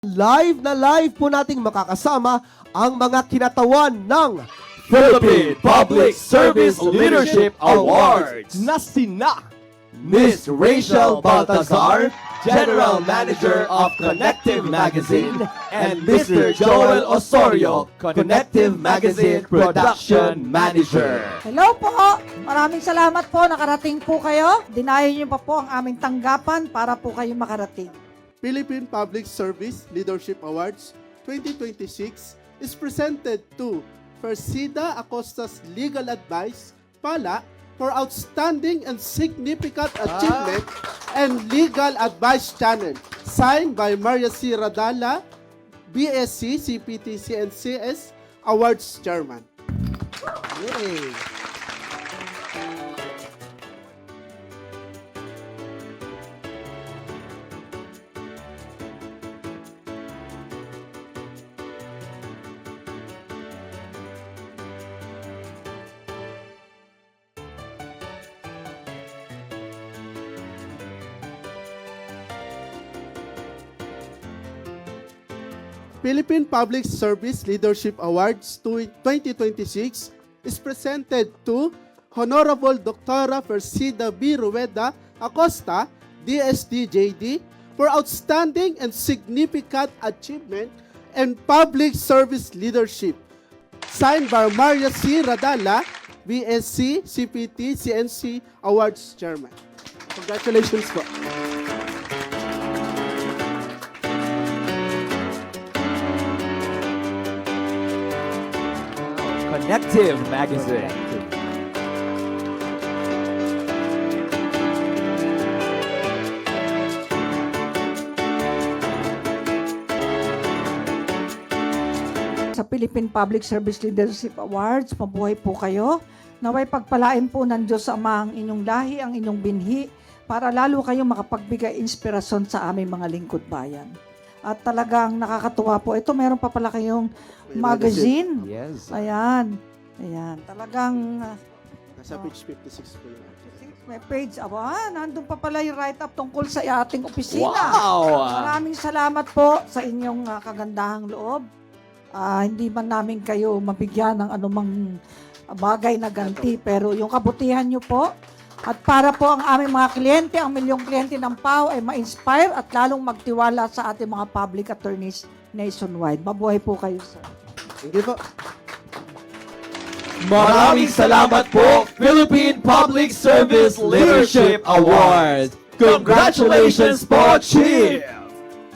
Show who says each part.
Speaker 1: Live na live po nating makakasama ang mga kinatawan ng
Speaker 2: Philippine Public Service Leadership Awards
Speaker 1: na sina
Speaker 2: Miss Rachel Baltazar, General Manager of Connective Magazine, and Mr. Joel Osorio, Connective Magazine Production Manager.
Speaker 3: Hello po! Maraming salamat po. Nakarating po kayo. Dinayo niyo pa po ang aming tanggapan para po kayo makarating.
Speaker 4: Philippine Public Service Leadership Awards 2026 is presented to Persida Acosta's Legal Advice, PALA, for outstanding and significant achievement and legal advice channel. Signed by Maria C. Radala, BSc, CPT, CNCS, Awards Chairman.
Speaker 1: Yay!
Speaker 4: Philippine Public Service Leadership Awards 2026 is presented to Honorable Dr. Persida B. Rueda Acosta, DSD-JD, for outstanding and significant achievement and public service leadership. Signed by Maria C. Radala, BSc, CPT, CNC Awards Chairman. Congratulations po.
Speaker 2: Connective Magazine.
Speaker 3: Sa Philippine Public Service Leadership Awards, mabuhay po kayo. Naway pagpalain po ng Diyos Ama ang inyong lahi, ang inyong binhi, para lalo kayong makapagbigay inspirasyon sa aming mga lingkod bayan. At talagang nakakatuwa po. Ito, meron pa pala kayong magazine.
Speaker 2: Yes.
Speaker 3: Ayan. Ayan. Talagang
Speaker 4: Nasa page 56 po yun.
Speaker 3: may page. Nandun pa pala yung write-up tungkol sa ating opisina.
Speaker 2: Wow!
Speaker 3: Maraming salamat po sa inyong kagandahang loob. Hindi man namin kayo mabigyan ng anumang bagay na ganti, pero yung kabutihan nyo po at para po ang aming mga kliyente, ang milyong kliyente ng PAO ay ma-inspire at lalong magtiwala sa ating mga public attorneys nationwide. Mabuhay po kayo, sir.
Speaker 4: Thank you po.
Speaker 2: Maraming salamat po, Philippine Public Service Leadership Awards. Congratulations po, Chief!